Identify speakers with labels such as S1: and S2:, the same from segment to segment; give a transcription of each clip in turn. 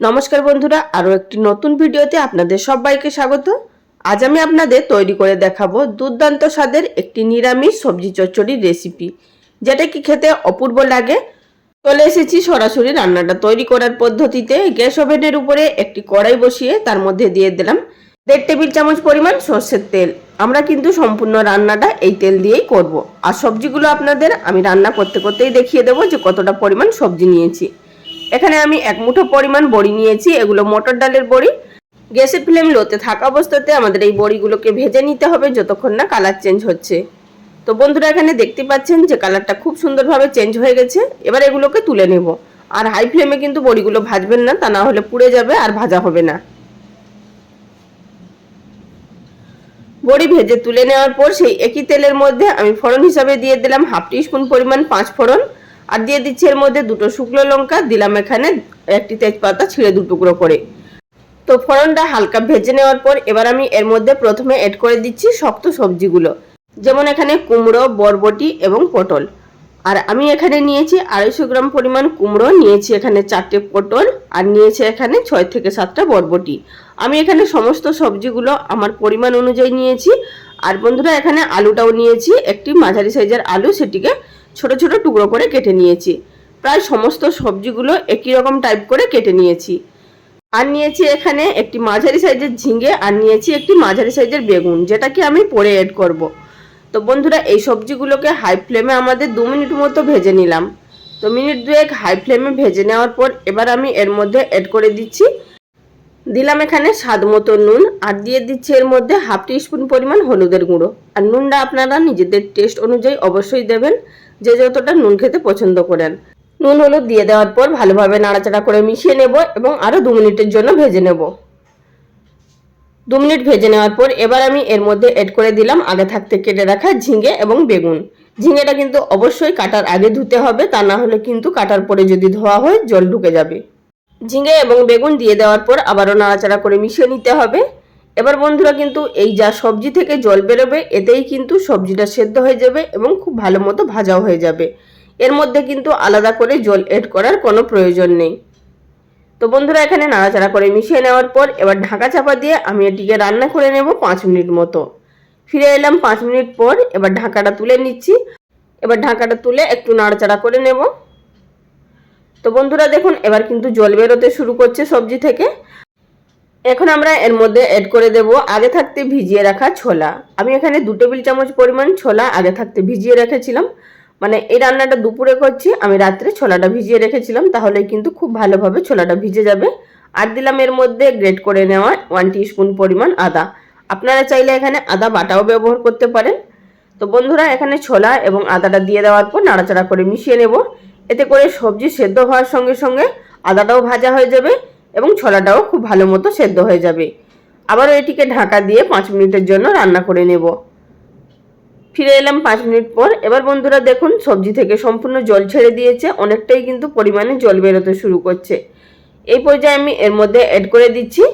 S1: নমস্কার বন্ধুরা, আরও একটি নতুন ভিডিওতে আপনাদের সবাইকে স্বাগত। আজ আমি আপনাদের তৈরি করে দেখাবো দুর্দান্ত স্বাদের একটি নিরামিষ সবজি চচ্চড়ির রেসিপি, যেটা কি খেতে অপূর্ব লাগে। চলে এসেছি সরাসরি রান্নাটা তৈরি করার পদ্ধতিতে। গ্যাস ওভেনের উপরে একটি কড়াই বসিয়ে তার মধ্যে দিয়ে দিলাম 1.5 টেবিল চামচ পরিমাণ সর্ষের তেল। আমরা কিন্তু সম্পূর্ণ রান্নাটা এই তেল দিয়েই করব। আর সবজিগুলো আপনাদের আমি রান্না করতে করতেই দেখিয়ে দেবো যে কতটা পরিমাণ সবজি নিয়েছি। এখানে আমি 1 মুঠো পরিমাণ বড়ি নিয়েছি, এগুলো মটর ডালের বড়ি। গ্যাসের ফ্লেম লোতে থাকা অবস্থাতে আমাদের এই বড়িগুলোকে ভেজে নিতে হবে যতক্ষণ না কালার চেঞ্জ হচ্ছে। তো বন্ধুরা, এখানে দেখতে পাচ্ছেন যে কালারটা খুব সুন্দরভাবে চেঞ্জ হয়ে গেছে। এবার এগুলোকে তুলে নেব। আর হাই ফ্লেমে কিন্তু বড়িগুলো ভাজবেন না, তা না হলে পুড়ে যাবে আর ভাজা হবে না। বড়ি ভেজে তুলে নেওয়ার পর সেই একই তেলের মধ্যে আমি ফোড়ন হিসাবে দিয়ে দিলাম 1/2 টিস্পুন পরিমাণ 5 ফোড়ন। আর দিয়ে দিচ্ছি এর মধ্যে 2টো শুকনো লঙ্কা, দিলাম এখানে একটি তেজপাতা ছিঁড়ে 2 টুকরো করে। তো ফোড়নটা হালকা ভেজে নেওয়ার পর এবার আমি এর মধ্যে প্রথমে অ্যাড করে দিচ্ছি শক্ত সবজিগুলো, যেমন এখানে কুমড়ো, বরবটি এবং পটল। আর আমি এখানে নিয়েছি 250 গ্রাম পরিমাণ কুমড়ো, নিয়েছি এখানে 4টে পটল, আর নিয়েছি এখানে 6 থেকে 7টা বরবটি। আমি এখানে সমস্ত সবজিগুলো আমার পরিমাণ অনুযায়ী নিয়েছি। আর বন্ধুরা, এখানে আলুটাও নিয়েছি, একটি মাঝারি সাইজের আলু, সেটিকে ছোট ছোট টুকরো করে কেটে নিয়েছি। প্রায় সমস্ত সবজিগুলো একই রকম টাইপ করে কেটে নিয়েছি। আর নিয়েছি এখানে একটি মাঝারি সাইজের ঝিঙে, আর নিয়েছি একটি মাঝারি সাইজের বেগুন, যেটাকে আমি পরে এড করব। তো বন্ধুরা, এই সবজিগুলোকে হাই ফ্লেমে আমাদের 2 মিনিট মতো ভেজে নিলাম। তো মিনিট 2 হাই ফ্লেমে ভেজে নেওয়ার পর এবার আমি এর মধ্যে অ্যাড করে দিলাম এখানে স্বাদ মতো নুন, আর দিয়ে দিচ্ছি এর মধ্যে 1/2 টিস্পুন পরিমাণ হলুদের গুঁড়ো। আর নুনটা আপনারা নিজেদের টেস্ট অনুযায়ী অবশ্যই দেবেন, যে যতটা নুন খেতে পছন্দ করেন। নুন হলুদ দিয়ে দেওয়ার পর ভালোভাবে নাড়াচাড়া করে মিশিয়ে নেব এবং আরও 2 মিনিটের জন্য ভেজে নেব। 2 মিনিট ভেজে নেওয়ার পর এবার আমি এর মধ্যে অ্যাড করে দিলাম আগে থাকতে কেটে রাখা ঝিঙে এবং বেগুন। ঝিঙেটা কিন্তু অবশ্যই কাটার আগে ধুতে হবে, তা না হলে কিন্তু কাটার পরে যদি ধোয়া হয় জল ঢুকে যাবে। ঝিঙে এবং বেগুন দিয়ে দেওয়ার পর আবারও নাড়াচাড়া করে মিশিয়ে নিতে হবে। এবার বন্ধুরা, কিন্তু এই যা সবজি থেকে জল বেরোবে এতেই কিন্তু সবজিটা সেদ্ধ হয়ে যাবে এবং খুব ভালো মতো ভাজাও হয়ে যাবে। এর মধ্যে কিন্তু আলাদা করে জল অ্যাড করার কোনো প্রয়োজন নেই। তো বন্ধুরা, এখানে নাড়াচাড়া করে মিশিয়ে নেওয়ার পর এবার ঢাকা চাপা দিয়ে আমি এটিকে রান্না করে নেব 5 মিনিট মতো। ফিরে এলাম 5 মিনিট পর। এবার ঢাকাটা তুলে নিচ্ছি। এবার ঢাকাটা তুলে একটু নাড়াচাড়া করে নেব। তো বন্ধুরা দেখুন, এবার কিন্তু জল বেরোতে শুরু করছে সবজি থেকে। এখন আমরা এর মধ্যে অ্যাড করে দেব আগে থাকতে ভিজিয়ে রাখা ছোলা। আমি এখানে 2 টেবিল চামচ পরিমাণ ছোলা আগে থাকতে ভিজিয়ে রেখেছিলাম। মানে এই রান্নাটা দুপুরে করছি, আমি রাত্রে ছোলাটা ভিজিয়ে রেখেছিলাম, তাহলে কিন্তু খুব ভালোভাবে ছোলাটা ভিজে যাবে। আর দিলাম এর মধ্যে গ্রেট করে নেওয়া 1 টিস্পুন পরিমাণ আদা। আপনারা চাইলে এখানে আদা বাটাও ব্যবহার করতে পারেন। তো বন্ধুরা, এখানে ছোলা এবং আদাটা দিয়ে দেওয়ার পর নাড়াচাড়া করে মিশিয়ে নেব। এতে করে সবজি সেদ্ধ হওয়ার সঙ্গে সঙ্গে আদাটাও ভাজা হয়ে যাবে এবং ছোলাটাও খুব ভালো মতো সেদ্ধ হয়ে যাবে। আবারও এটিকে ঢাকা দিয়ে 5 মিনিটের জন্য রান্না করে নেব। ফিরে এলাম 5 মিনিট পর। এবার বন্ধুরা দেখুন, সবজি থেকে সম্পূর্ণ জল ছেড়ে দিয়েছে, অনেকটাই কিন্তু পরিমাণে জল বেরোতে শুরু করছে। এই পর্যায়ে আমি এর মধ্যে অ্যাড করে দিচ্ছি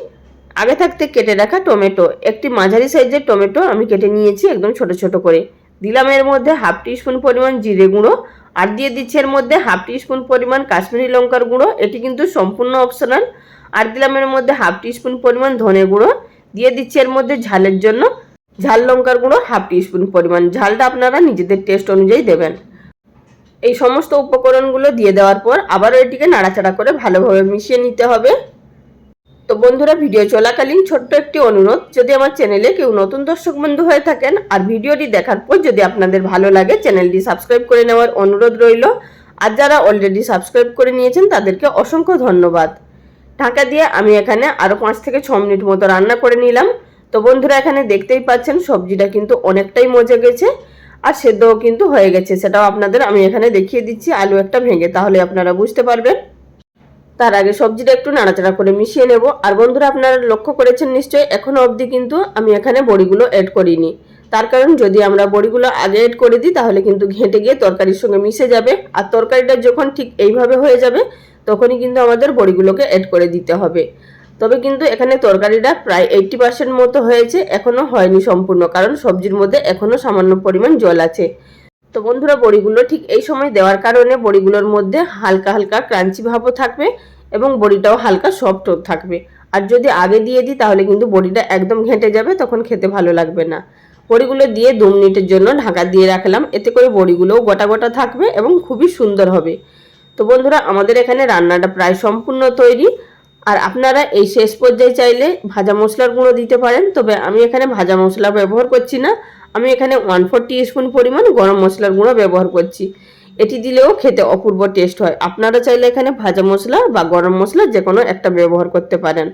S1: আগে থাকতে কেটে রাখা টমেটো। একটি মাঝারি সাইজের টমেটো আমি কেটে নিয়েছি একদম ছোট ছোট করে। দিলাম এর মধ্যে 1/2 টিস্পুন পরিমাণ জিরে গুঁড়ো, আর দিয়ে দিচ্ছি এর মধ্যে 1/2 টিস্পুন পরিমাণ কাশ্মীরি লঙ্কার গুঁড়ো, এটি কিন্তু সম্পূর্ণ অপশনাল। আর দিলাম এর মধ্যে 1/2 টিস্পুন পরিমাণ ধনে গুঁড়ো। দিয়ে দিচ্ছি এর মধ্যে ঝালের জন্য ঝাল লঙ্কার গুঁড়ো 1/2 টিস্পুন পরিমাণ। ঝালটা আপনারা নিজেদের টেস্ট অনুযায়ী দেবেন। এই সমস্ত উপকরণগুলো দিয়ে দেওয়ার পর আবারও এটিকে নাড়াচাড়া করে ভালোভাবে মিশিয়ে নিতে হবে। তো বন্ধুরা, ভিডিও চলাকালীন ছোট্ট একটি অনুরোধ, যদি আমার চ্যানেলে কেউ নতুন দর্শক বন্ধু হয়ে থাকেন আর ভিডিওটি দেখার পর যদি আপনাদের ভালো লাগে, চ্যানেলটি সাবস্ক্রাইব করে নেওয়ার অনুরোধ রইল। আর যারা অলরেডি সাবস্ক্রাইব করে নিয়েছেন তাদেরকে অসংখ্য ধন্যবাদ। ঢাকা দিয়ে আমি এখানে আরও 5 থেকে 6 মিনিট মতো রান্না করে নিলাম। তো বন্ধুরা, এখানে দেখতেই পাচ্ছেন সবজিটা কিন্তু অনেকটাই মজে গেছে আর সেদ্ধও কিন্তু হয়ে গেছে। সেটাও আপনাদের আমি এখানে দেখিয়ে দিচ্ছি আলু একটা ভেঙে, তাহলে আপনারা বুঝতে পারবেন। তার আগে সবজিটা একটু নাড়াচাড়া করে মিশিয়ে নেব। আর বন্ধুরা, আপনারা লক্ষ্য করেছেন নিশ্চয়ই এখনো অবধি কিন্তু আমি এখানে বড়িগুলো অ্যাড করিনি। তার কারণ, যদি আমরা বড়িগুলো আগে অ্যাড করে দিই তাহলে কিন্তু ঘেঁটে গিয়ে তরকারির সঙ্গে মিশে যাবে। আর তরকারিটা যখন ঠিক এইভাবে হয়ে যাবে তখনই কিন্তু আমাদের বড়িগুলোকে অ্যাড করে দিতে হবে। তবে কিন্তু এখানে তরকারিটা প্রায় 80% মতো হয়েছে, এখনো হয়নি সম্পূর্ণ, কারণ সবজির মধ্যে এখনো সামান্য পরিমাণ জল আছে। তো বন্ধুরা, বড়িগুলো ঠিক এই সময় দেওয়ার কারণে বড়িগুলোর মধ্যে হালকা হালকা ক্রাঞ্চি ভাবও থাকবে এবং বড়িটাও হালকা সফট থাকবে। আর যদি আগে দিয়ে দিই তাহলে কিন্তু বড়িটা একদম ঘেঁটে যাবে, তখন খেতে ভালো লাগবে না। বড়িগুলো দিয়ে 2 মিনিটের জন্য ঢাকা দিয়ে রাখলাম, এতে করে বড়িগুলোও গোটা গোটা থাকবে এবং খুবই সুন্দর হবে। তো বন্ধুরা, আমাদের এখানে রান্নাটা প্রায় সম্পূর্ণ তৈরি। আর আপনারা এই শেষ পর্যায়ে চাইলে ভাজা মশলার গুঁড়ো দিতে পারেন, তবে আমি এখানে ভাজা মশলা ব্যবহার করছি না। আমি এখানে 1/4 টিস্পুন পরিমাণ গরম মশলার গুঁড়ো ব্যবহার করছি। এটি দিলেও খেতে অপূর্ব টেস্ট হয়। আপনারা চাইলে এখানে ভাজা মশলা বা গরম মশলা যে কোনো একটা ব্যবহার করতে পারেন।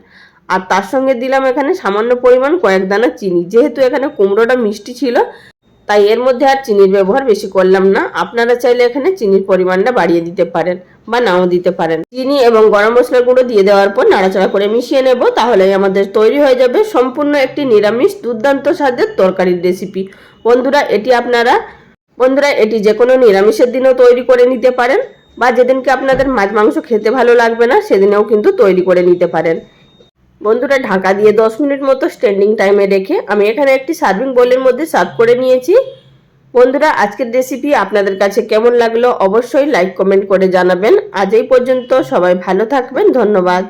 S1: আর তার সঙ্গে দিলাম এখানে সামান্য পরিমাণ কয়েক দানা চিনি। যেহেতু এখানে কুমড়োটা মিষ্টি ছিল, তাই এর মধ্যে আর চিনির ব্যবহার বেশি করলাম না। আপনারা চাইলে এখানে চিনির পরিমাণটা বাড়িয়ে দিতে পারেন বা নাও দিতে পারেন। চিনি এবং গরম মশলার গুঁড়ো দিয়ে দেওয়ার পর নাড়াচাড়া করে মিশিয়ে নেব, তাহলেই আমাদের তৈরি হয়ে যাবে সম্পূর্ণ একটি নিরামিষ দুর্দান্ত স্বাদের তরকারির রেসিপি। বন্ধুরা এটি যে কোনো নিরামিষের দিনেও তৈরি করে নিতে পারেন, বা যেদিনকে আপনাদের মাছ মাংস খেতে ভালো লাগবে না সেদিনেও কিন্তু তৈরি করে নিতে পারেন। বন্ধুরা, ঢাকা দিয়ে 10 মিনিট মতো স্ট্যান্ডিং টাইমে রেখে আমি এখানে একটি সার্ভিং বোলের মধ্যে সার্ভ করে নিয়েছি। বন্ধুরা, আজকের রেসিপি আপনাদের কাছে কেমন লাগলো অবশ্যই লাইক কমেন্ট করে জানাবেন। আজ এই পর্যন্ত, সবাই ভালো থাকবেন, ধন্যবাদ।